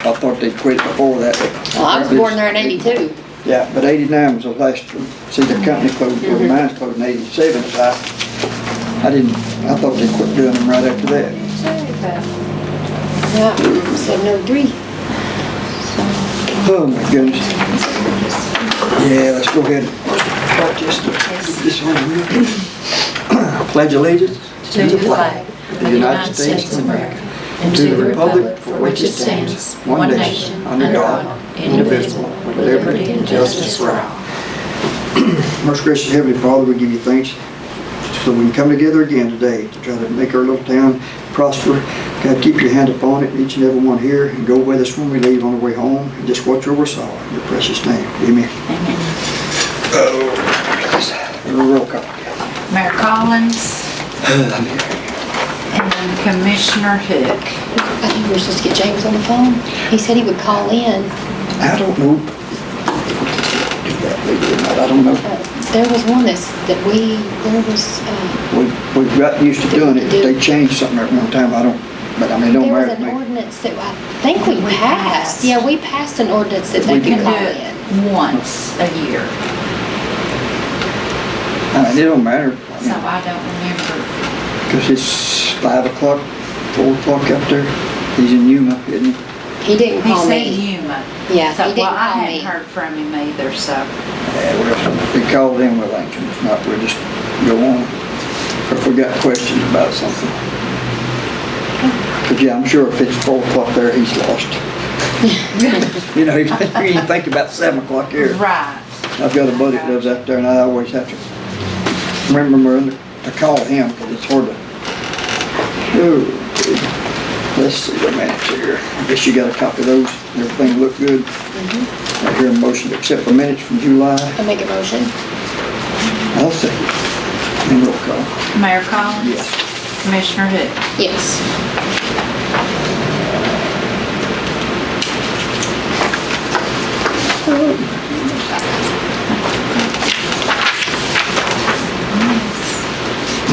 I thought they'd quit before that. Well, I was born there in 82. Yeah, but 89 was the last, see, the company closed, or mine's closed in 87, so I thought they quit doing them right after that. Yeah, 703. Oh my goodness. Yeah, let's go ahead and start this one. Pledge allegiance to the flag of the United States of America and to the republic for which it stands, one nation, under God, indivisible, with liberty and justice for all. Most gracious Heavenly Father, we give you thanks so we can come together again today to try to make our little town prosper. God, keep your hand upon it, each and every one here, and go with us when we leave on the way home, and just watch over us all. In your precious name, amen. Amen. Oh, roll call. Mayor Collins and Commissioner Hook. I think we were supposed to get James on the phone. He said he would call in. I don't know. I don't know. There was one we got used to doing it, but they changed something at one time. I don't, but I mean, it don't there was matter to an me. ordinance that I think we passed. Yeah, we passed an ordinance that they We could can call do in. it once a year, I mean, it don't matter. so I don't remember. Because it's 5 o'clock, 4 o'clock up there. He's in Yuma, isn't he? He didn't He call said me. Yuma. Yeah, So, he didn't well, I call hadn't me. heard from him either, so. Yeah, well, if we called in, we'll answer him. If not, we'll just go on. Or if we got questions about something. But yeah, I'm sure if it's 4 o'clock there, he's lost. You know, you didn't think about 7 o'clock here. Right. I've got a buddy that lives out there, and I always have to remember to call him because it's hard to. Oh, let's see the minutes here. I guess you got a copy of those. Everything looked good. I hear a motion to accept the minutes from July. I make a motion. I'll second. And roll call. Mayor Collins? Yes. Commissioner Hook? Yes.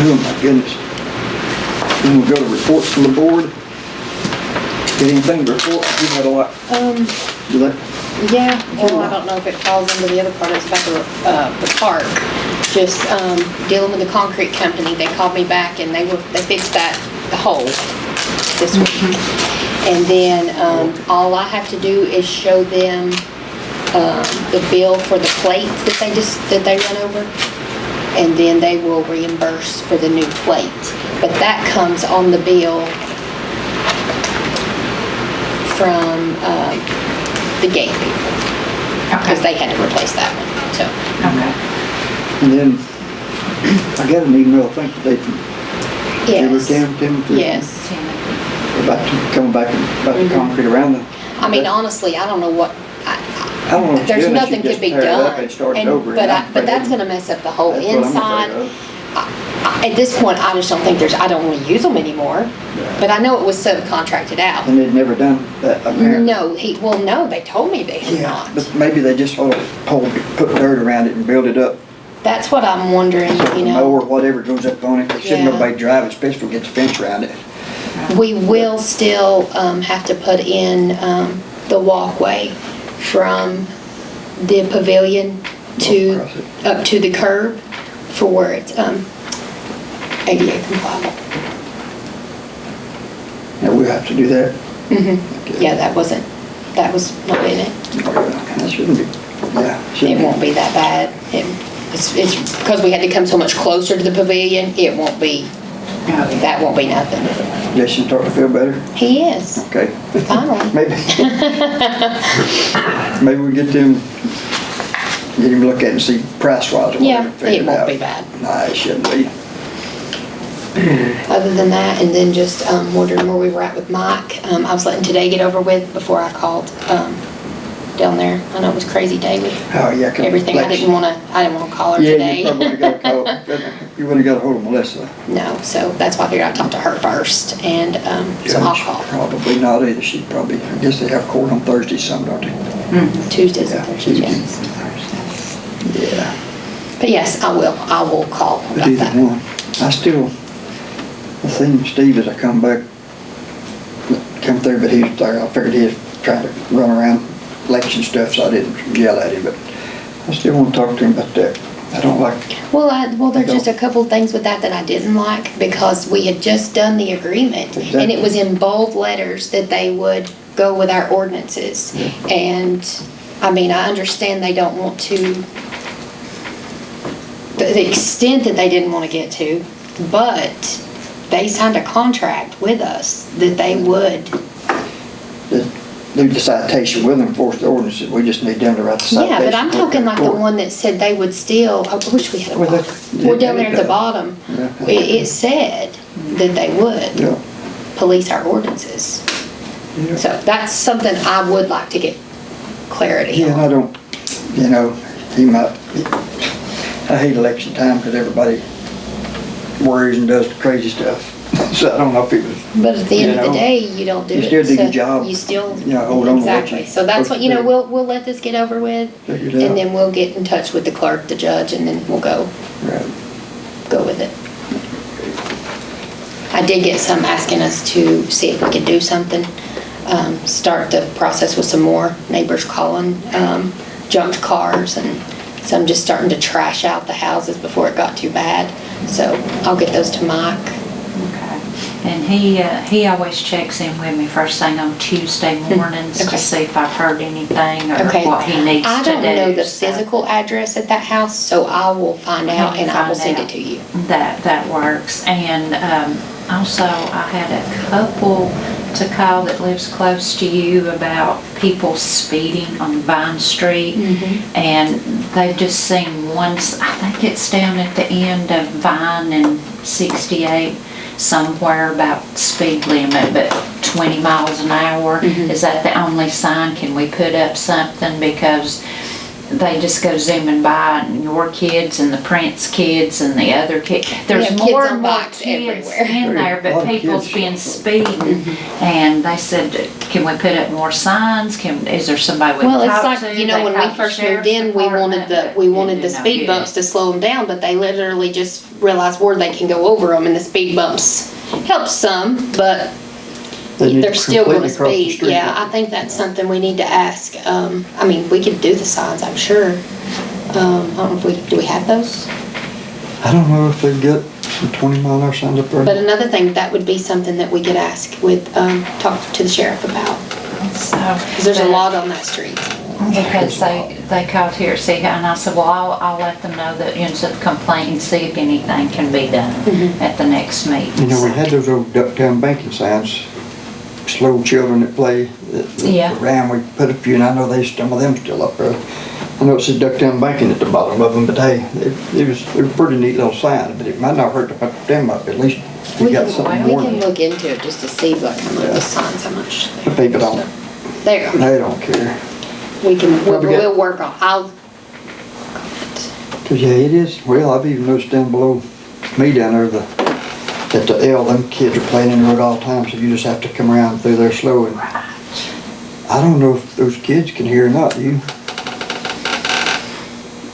Oh my goodness. Then we'll go to reports from the board. Get anything to report? You had a lot. Do that? Yeah, well, I don't know if it falls into the other part, it's about the park. Just, dealing with the concrete company, they called me back and they fixed the hole this week. And then, all I have to do is show them, the bill for the plates that they run over. And then they will reimburse for the new plate. But that comes on the bill from, the gate people, because they had to replace that one, so. Okay. And then I got an email, I think, today from Timothy. Yes. About coming back about the concrete around the. I mean, honestly, I don't know what, I don't know. there's nothing could be done. But that's gonna mess up the whole inside. At this point, I just don't think I don't wanna use them anymore. But I know it was subcontracted out. And they'd never done that apparently. No, no, they told me they had not. But maybe they just sort of put dirt around it and build it up. That's what I'm wondering, you know. Or whatever goes up on it, there shouldn't Yeah. nobody drive it, especially if we get the fence around it. We will still have to put in the walkway from the pavilion up to the curb for where it's ADA compliant. Yeah, we'll have to do that. Okay. Yeah, that was not in it. That shouldn't be, It won't be that bad. It's because we had to come so much closer to the pavilion, that won't be nothing. Jason's starting to feel better? He is. Okay. Finally. Maybe we get him to look at it and see price-wise. Yeah, it won't be bad. Nah, it shouldn't be. Other than that, and then just wondering where we were at with Mike. I was letting today get over with before I called down there. I know it was a crazy day with Oh, yeah. everything. I didn't want to call her today. Yeah, you probably got to call. You wouldn't have got a hold of Melissa. No, so that's why I figured I'd talk to her first, and so I'll call. Probably not either. I guess they have court on Thursday, some, don't they? Tuesdays and Thursdays, yes. Yeah. But yes, I will call But about either that. one. I seen Steve as I come through, but he was there. I figured trying to run around election stuff, so I didn't yell at him, but I still want to talk to him about that. I don't like, Well, there's just a couple of things with that I didn't like, because we had just done the agreement, and Exactly. it was in bold letters that they would go with our ordinances. And, I mean, I understand they don't want to, the extent that they didn't want to get to, but they signed a contract with us that they would. do the citation, we'll enforce the ordinances, we just need them to write the citation. Yeah, but I'm talking like the Court. one that said they would still, I wish we had a Well, bottom. that- We're down there at the yeah. bottom. Yeah. It said that they would Yeah, police our ordinances. yeah. So that's something I would like to get clarity Yeah, and I on. don't, you know, he might, I hate election time because everybody worries and does crazy stuff. So I don't know if it was, But at the end of you the know, day, you don't do you it. still do so your job. You still, You know, hold on to what exactly. you So that's what, you know, supposed to we'll let this get over with, figure it and out. then we'll get in touch with the clerk, the judge, and then we'll go Right. with it. I did get some asking us to see if we could do something, start the process with some more neighbors calling, junked cars, and some just starting to trash out the houses before it got too bad. So I'll get those to Mike. Okay. And he always checks in with me first thing on Tuesday mornings Okay. to see if I've heard anything or Okay. what he needs to do. I don't know the so physical address at that house, so I will find out and I will Find send out. it to you. That works. And also, I had a couple to call that lives close to you about people speeding on Vine Street. And they've just seen one, I think it's down at the end of Vine and 68, somewhere about speed limit, but 20 miles an hour. Is that the only sign? Can we put up something? Because they just go zooming by, and your kids and the Prince kids and the other kids. There's have more kids on and more bikes kids everywhere. in there, A lot but of people's kids. been speeding. And they said, can we put up more signs? Is there somebody we Well, can it's talk to? like, you know, They when we called the first moved sheriff's in, we wanted department, we but wanted it the did not speed get bumps to slow them down, but they literally just realized where they can go over them, and the speed bumps help some, but They need they're to still gonna completely cross the speed. street. Yeah, I think that's something we need to ask. I mean, we could do the signs, I'm sure. I don't know if do we have those? I don't know if they've got some 20-mile-an-hour signs up there. But another thing, that would be something that we could ask with, talk to the sheriff about, So, because there's a lot on that street. Because they called here, see, and I said, well, I'll let them know the ends of complaint and see if anything can be done at the next meeting. You know, we had those old Ducktown banking signs, slow children that play, Yeah. around, we put a few, and I know some of them still up there. I know it says Ducktown Banking at the bottom of them, but hey, it was a pretty neat little sign, but it might not hurt to put them up, at least you We got can, something we more. can look into it just to see like how much the signs, how much. But people don't, There, they don't care. we can, Well, we got- we'll work on, I'll. Cause yeah, it is, well, I've even noticed down below me down there, at the L, them kids are playing in the road all the time, so you just have to come around through there slow, and I don't know if those kids can hear or not, do you?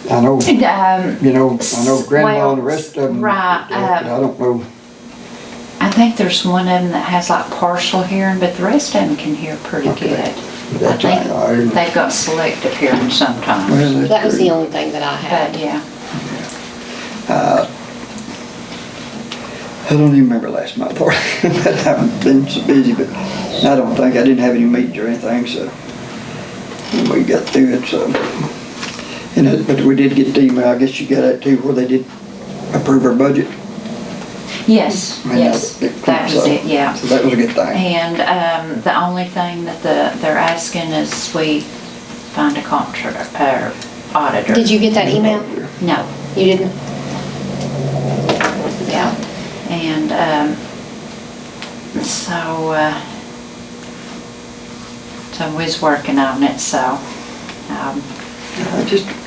I know, you know, I know grandma and the rest of them. Right, but I don't know. I think there's one of them that has like partial hearing, but the rest of them can hear pretty Okay. good. That's I think right. they've got selective hearing sometimes. Well, that's That was true. the only thing that I had. But yeah, I don't even remember last month, or I've been so busy, but I don't think, I didn't have any meetings or anything, so we got through it, so. But we did get the email, I guess you got that too, where they did approve our budget. yes, I mean, yes, that was so- it, yeah. So that was a good thing. And the only thing that they're asking is we find a contract, auditor. Did you get that email? No. You didn't? Yeah. And so we was working on it, so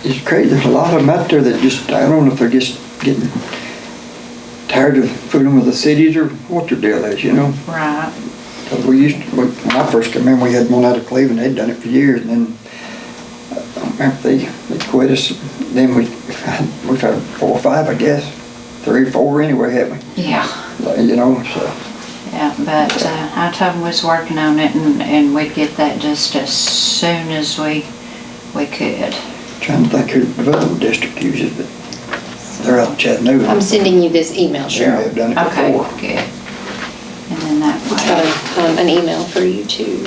It's crazy, there's a lot of them out there that just, I don't know if they're just getting tired of fooling with the cities or what their deal is, you know? right. 'Cause when I first came in, we had one out of Cleveland, they'd done it for years, and then, I don't remember, they quit us. Then we've had 4 or 5, I guess, 3 or 4 anyway, haven't Yeah. we? You know, so, Yeah, but I told him we was working on it and we'd get that just as soon as we could. Trying to think who the development district uses, but they're out in Chattanooga. I'm sending you this email, They may have Cheryl. done it Okay, before. good. And then that It's way. got an email for you too.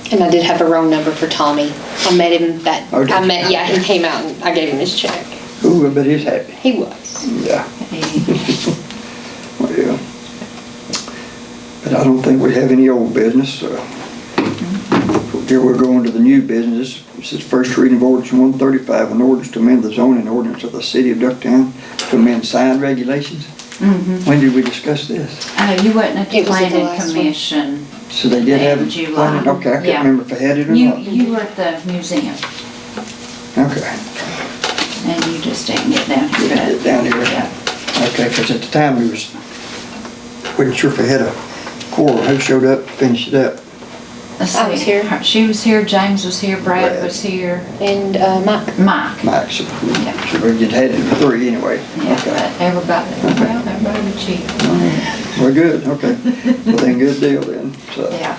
And I did have a wrong number for Tommy. I met him Oh, did you? yeah, he came out and I gave him his check. Ooh, I bet he's happy. He was. Yeah. Well, but I don't think we have any old business, so. Here we're going to the new business. This is first reading of ordinance 135, an ordinance to amend the zoning ordinance of the city of Ducktown to amend sign regulations. When did we discuss this? You wasn't at the It was at the planning last one. commission. So they did have In it July. planning? Okay, I Yeah. can't remember if I had it or You not. were at the museum Okay. and you just didn't get down here. Didn't get down here. Yeah. Okay, because at the time we wasn't sure if we had a quorum. Who showed up to finish it up? Let's I was see. here. She was here, James was here, Brad Brad. was here, And Mike. Mike. Mike, so Yeah. so we just had it for 3 anyway. Yeah, Okay. but everybody was cheap. We're good, okay. Well, then, good deal then. So, Yeah.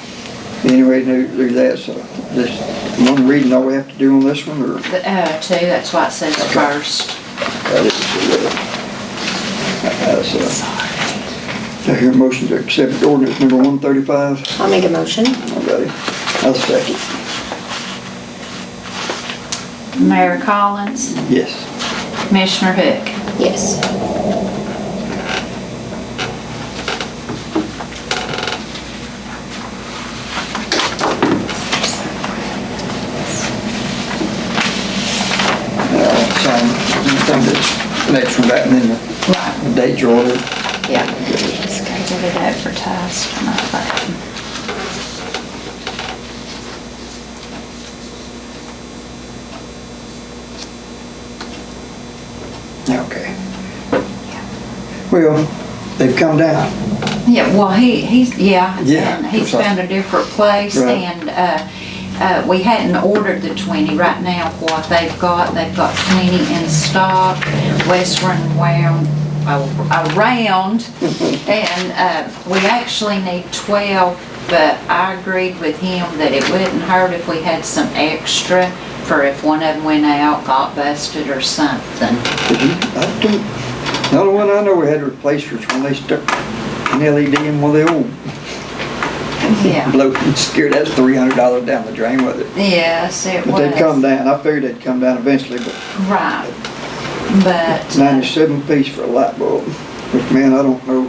anyway, do that, so this, one reading all we have to do on this one, or? Two, that's why it says Okay. first. I didn't see that. I hear a motion to accept ordinance number 135. I'll make a motion. Alrighty. I'll second. Mayor Collins, Yes. Commissioner Hook. Yes. Now, sign anything that's next from that, and then Right. the date you ordered. Yeah. Just gotta get it advertised tonight. Okay. Well, they've come down. Yeah, well, he's, yeah. Yeah, And he's that's right. found a different place Right. and, we hadn't ordered the 20. Right now, what they've got 20 in stock, western around, and, we actually need 12, but I agreed with him that it wouldn't hurt if we had some extra for if one of them went out, got busted or something. The only one I know we had to replace was when they stuck an LED in one of the old Yeah. blow and scared us $300 down the drain with it. Yes, it was. But they'd come down. I figured they'd come down eventually, but Right. But, 97 piece for a light bulb. Which, man, I don't know.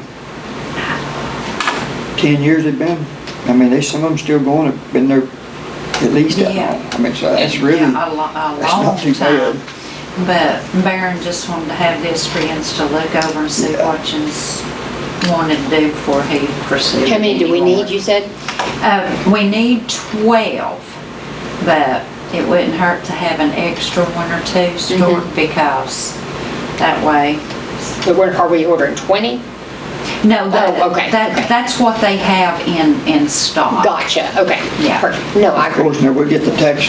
10 years they've been. I mean, some of them still going. Have been there at least that Yeah. long. I mean, so that's really, yeah, that's a long not too bad. time. But Barron just wanted to have this for us to look over and see Yeah. what you wanted to do before he pursued. How many do we anymore. need, you said? We need 12, but it wouldn't hurt to have an extra one or two stored because that way. But are we ordering 20? No, Oh, okay, okay. that's what they have in stock. Gotcha, okay. Yeah. Perfect. No, I of agree. course, now we'll get the tax.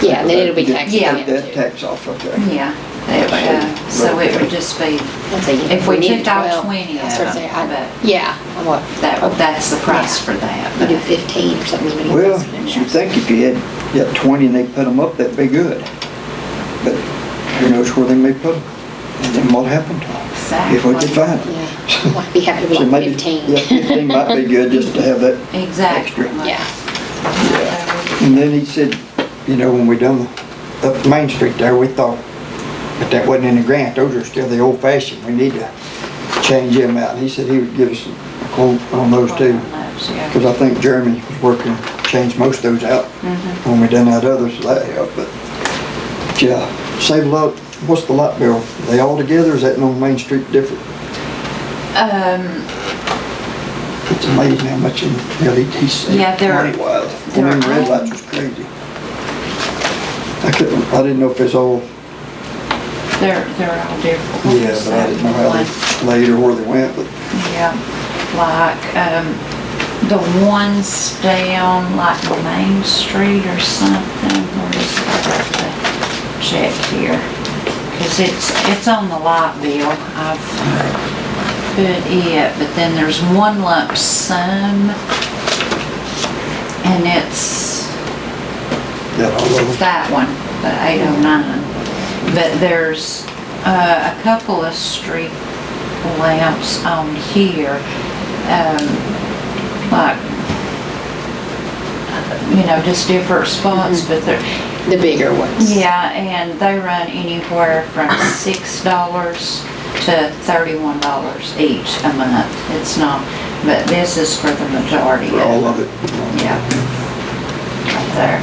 Yeah, and then it'll be taxed Yeah. again That too. tax off, okay. Yeah, so it would just be, Let's see, if we need took out 12. 20 I was gonna of say, them, but yeah, I'm what, that's the price for that. you do 15 or something. when you Well, put it in you there. think if you had 20 and they put them up, that'd be good. But who knows where they may put them, and then what happened to them, if we could find them. Yeah, might be happy with So like maybe, 15. yeah, 15 might be good just to have that Exactly. extra. Yeah, And then he said, you know, when we done up Main Street there, we thought, but that wasn't in the grant, those are still the old fashioned, we need to change them out. And he said he would give us a quote on those too. Yeah. Because I think Jeremy was working, changed most of those out when we done that others, so that helped, but yeah, save a lot. What's the light bill? Are they all together, or is that on Main Street different? It's amazing how much in LEDs save Yeah, they're- money wise. they're Them red all- lights was crazy. I didn't know if it's all, They're all different. yeah, but I didn't know how they laid or where they went, but Yeah, like, the ones down like Main Street or something, where is it? I have to check here. 'cause it's on the light bill. I've put it, but then there's one lump sum, and it's Yeah, all of them. that one, the 809. But there's a couple of street lamps on here, like, just different spots, but they're, The bigger ones. yeah, and they run anywhere from $6 to $31 each a month. It's not, but this is for the majority For all of of it. it. Yeah. Right there.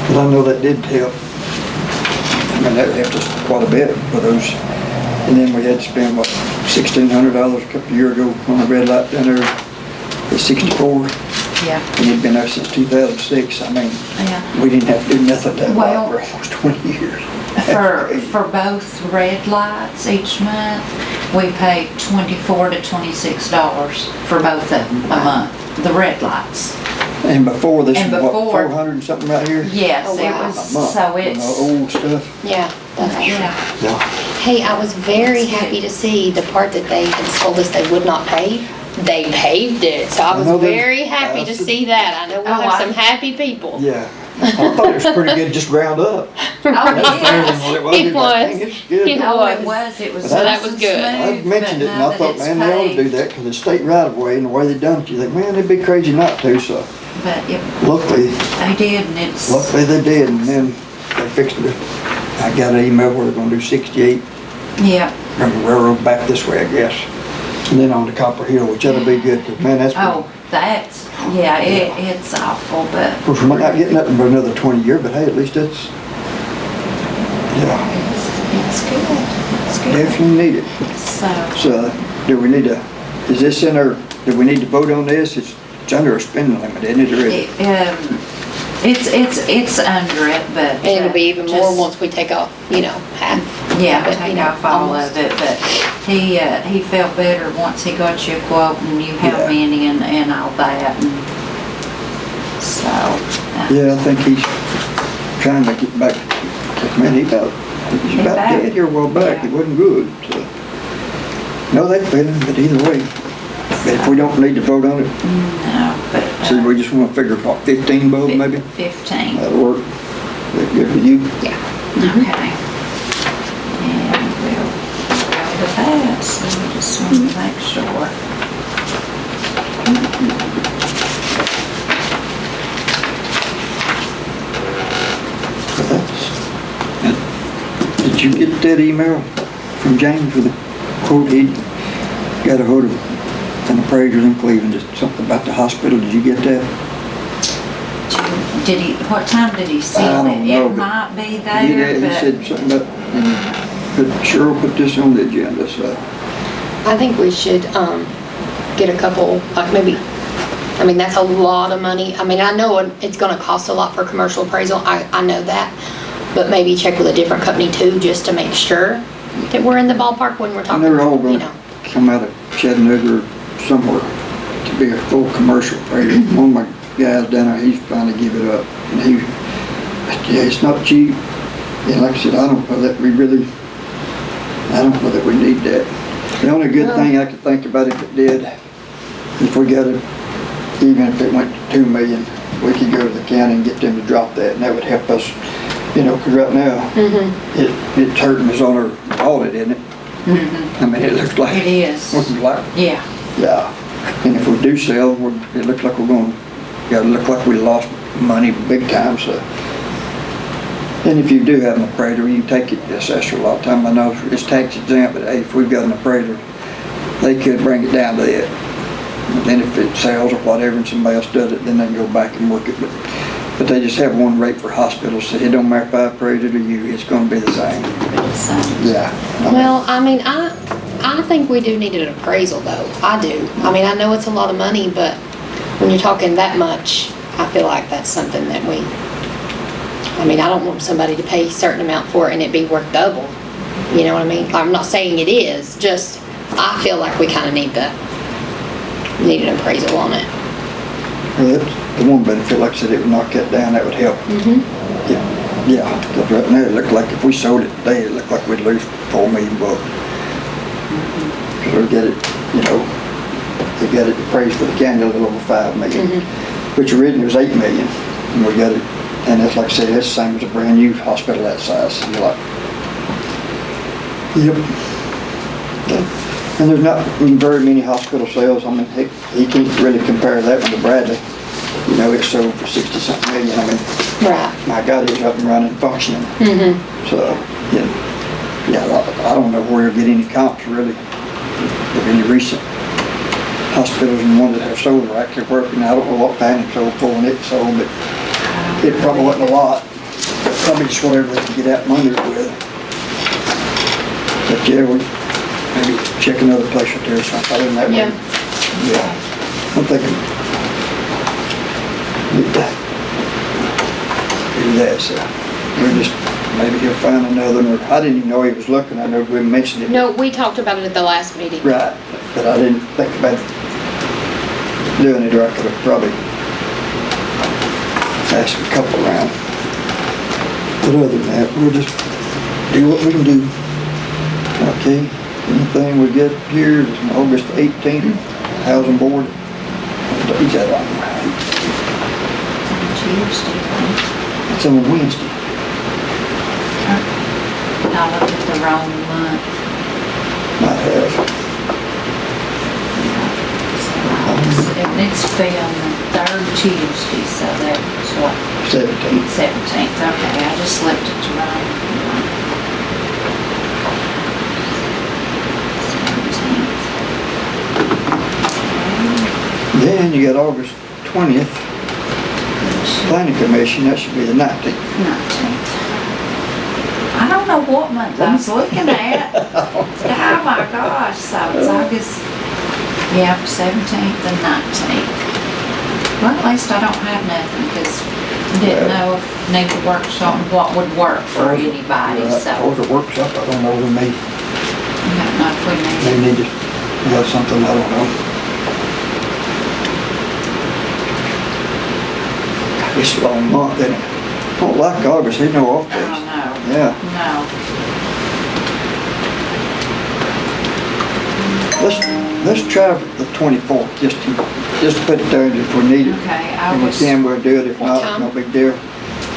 But I know that did help. I mean, that helped us quite a bit for those. And then we had to spend, what, $1,600 a couple of years ago on the red light down there at 64. Yeah. And it'd been there since 2006. I mean, Yeah. we didn't have to do nothing to that light Well- for almost 20 years. For both red lights each month, we pay $24 to $26 for both of them a month, the red lights. And before this, And was what, before- 400 and something right here? Yes, Oh, it wow. was, A month. so You it's, know, old stuff. Yeah, that's true. yeah. Yeah. Hey, I was very happy to see the part that they had told us they would not pave. They paved it, so I was know they- very happy to see that. I know we'll Oh, have I- some happy people. Yeah. I thought it was pretty good just ground up. Oh, That's better than yes. what it was. It It was like, was. dang, it's good. It Oh, it was. was, it was But that nice was and good. I smooth, mentioned it but and now I that thought, it's man, they ought to do paved. that because it's state right of way and the way they done it, you think, man, it'd be crazy not to, so But luckily, they did, and it's, they did and then they fixed it. I got an email where they're gonna do 68 yeah. from the railroad back this way, I guess. And then on to Copper Hill, which ought to be good, cause man, that's, Oh, that's, yeah, it's awful, but. of course, we might not get nothing for another 20 years, but hey, at least it's, yeah, It's good, it's good. definitely needed. So, So, do we need to, is this in our, do we need to vote on this? It's under a spending limit, isn't it, already? it's under it, but. And it'll be even more just- once we take off, half. Yeah, of it, take off all almost. of it, but he felt better once he got you a quote and knew how Yeah. many and all that, and so. Yeah, I think he's trying to get back, 'cause, man, he's about back. dead here a while back, he Yeah. wasn't good, so. No, they feel him, but either way, but if we don't need to vote on it, No, but. so we just wanna figure, what, 15 bulbs maybe? 15, That'll work. That good with you? Yeah. okay. And we'll go with that, so we just want to make sure. But that's- Did you get that email from James with the quote? He got a hold of an appraiser in Cleveland, just something about the hospital. Did you get that? Did he, what time did he I send don't it? know, It but might be He there, did, he said but, something about, but Cheryl put this on the agenda, so. I think we should, get a couple, like maybe, I mean, that's a lot of money. I mean, I know it's gonna cost a lot for commercial appraisal, I know that. But maybe check with a different company too, just to make sure that we're in the ballpark when we're And talking, they're all you gonna know. come out of Chattanooga or somewhere to be a full commercial appraiser. One of my guys down there, he's finally give it up. And yeah, it's not cheap. And like I said, I don't know that we really, I don't know that we need that. The only good thing I could think about if it did, if we got it, even if it went to 2 million, we could go to the county and get them to drop that, and that would help us, cause right now, it's hurting us on our audit, isn't it? I mean, it looks like. it is, Looks like, yeah. yeah. And if we do sell, it looks like we're gonna, gotta look like we lost money big time, so. And if you do have an appraiser, you can take it to the assessor a lot of time. I know it's tax exempt, but hey, if we've got an appraiser, they could bring it down to that. And then if it sells or whatever and somebody else does it, then they can go back and work it. But they just have one rate for hospitals, so it don't matter if I appraise it or you, it's gonna be the same. It's, Yeah. Well, I mean, I think we do need an appraisal though, I do. I mean, I know it's a lot of money, but when you're talking that much, I feel like that's something that I mean, I don't want somebody to pay a certain amount for it and it be worth double. You know what I mean? I'm not saying it is, just, I feel like we kinda need an appraisal on it. Well, that's the one benefit, like I said, it would knock that down, that would help. Yeah. Yeah, 'cause right now it looked like if we sold it today, it looked like we'd lose $4 million. Cause we get it, you know, they got it appraised for the county a little over 5 million, which originally was 8 million, and we got it, and that's like I said, that's the same as a brand new hospital that size. And you're like, yep. And there's not very many hospital sales. I mean, heck, he can't really compare that one to Bradley. You know, it's sold for 60-something million. I mean, Right. my God, it's up and running, functioning. So, I don't know where you'll get any comps really of any recent hospitals and ones that have sold are actually working. I don't know what Panic sold for when it sold, but it probably wasn't a lot. Probably just whatever they could get out from under it with. But yeah, we maybe check another place or two or something other than that. Yeah. Yeah. I'm thinking need to do that, so we're just, maybe he'll find another one, or I didn't even know he was looking. I know we mentioned it. No, we talked about it at the last meeting. Right, but I didn't think about doing it, or I could have probably asked a couple around. But other than that, we'll just do what we can do. Okay, anything we get here is August 18th, Housing Board. What is that on? Tuesday. It's on Wednesday. I looked at the wrong month. Might have. It's be on the third Tuesday, so that's what? 17th. 17th, okay, I just looked at the wrong month. 17th. Then you got August 20th, Planning Commission, that should be the 19th. 19th. I don't know what month I was looking at. Oh my gosh, so it's August, yeah, 17th and 19th. Well, at least I don't have nothing, because I didn't know if I need to work something, what would work for anybody, so. Or the workshop, I don't know, we may, I don't know if we may need. need to have something, I don't know. It's a long month, isn't it? I don't like August, there's no off Oh, days. no. Yeah, No. let's try the 24th, just put it there if we need it. Okay, If we can, we'll do it, if What not, time? no big deal.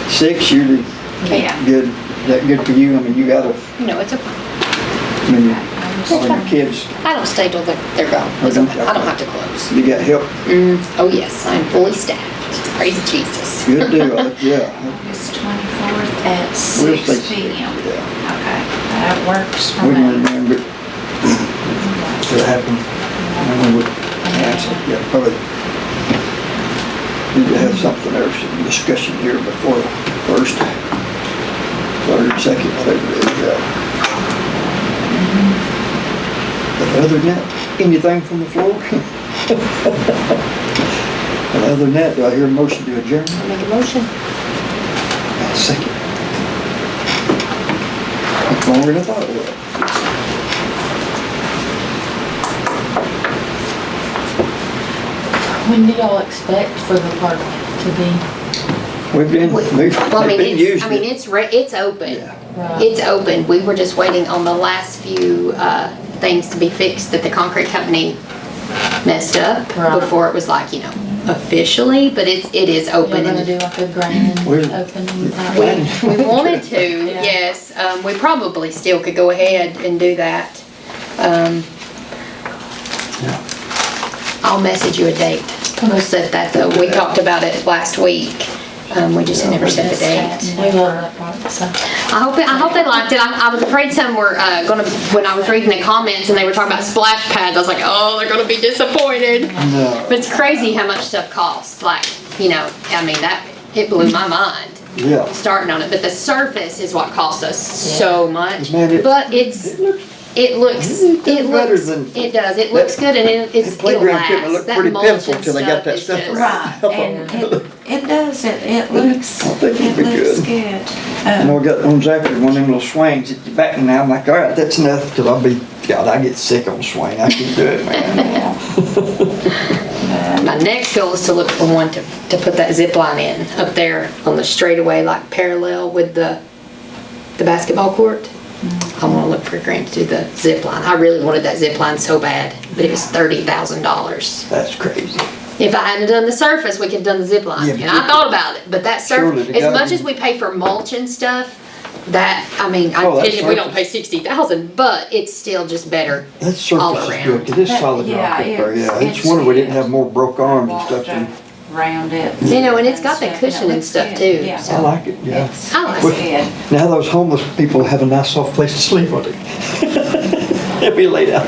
6 usually Yeah. good, is that good for you? I mean, you gotta, No, it's okay. I mean, all your kids, I don't stay till they're gone. It's okay. I don't have to close. you got help, Oh yes, I'm fully staffed. Praise Jesus. good deal, yeah. August 24th at We'll 6 say p.m. yeah. Okay, that works for We can me. remember it. If it happened, and we would answer, yeah, probably. Need to have something there, some discussion here before the first, third, second, whatever it is, yeah. But other than that, anything from the floor? And other than that, do I hear a motion to adjourn? I'll make a motion. Second. It's longer than I thought it would. When do y'all expect for the park to be? We've been, Well, I mean, been it's, using it. it's open. Yeah. Right. It's open. We were just waiting on the last few things to be fixed that the concrete company messed up Right. before it was like, officially, but it is Y'all open. gonna and do like a grand We're- opening? we wanted to, Yeah. yes. We probably still could go ahead and do that. Yeah. I'll message you a date. We'll set that though. We talked about it last week. We just never set the date. We love that park, so. I hope they liked it. I was afraid some were gonna, when I was reading the comments and they were talking about splash pads, I was like, oh, they're gonna be disappointed. No. But it's crazy how much stuff costs. Like, I mean, it blew my mind Yeah. starting on it. But the surface is what cost us so much. Man, But it looks, better than- it does. It looks good and it'll Playground equipment last. looked That pretty mulch pitiful and till they got stuff that is stuff just- around. Right, and it does, it looks, I think it'd be it looks good. good. I know I got one after one of them little swings at the back, and now I'm like, all right, that's enough, till God, I get sick on swing. I can't do it, man. My Next goal is to look for one to put that zip line in up there on the straightaway, like parallel with the basketball court. I want to look for a grant to do the zip line. I really wanted that zip line so bad, but it was $30,000. That's crazy. If I hadn't done the surface, we could have done the zip line. Yeah, but And I thought about it, but that Surely surface, the as guy much who- as we pay for mulch and stuff, that, I mean, Oh, that we don't pay surface. 60,000, but it's still just better. That All surface is around. good, 'cause it's That- solid yeah, rock up there, yeah. it's- It's wonder we didn't it's- have more broke arms and Walked stuff too. around it. You know, and it's got that it cushion and looks stuff good. too, Yeah. so. I like it, yeah. It's I like it's it. good. Now those homeless people have a nice soft place to sleep on it. They'll be laid out.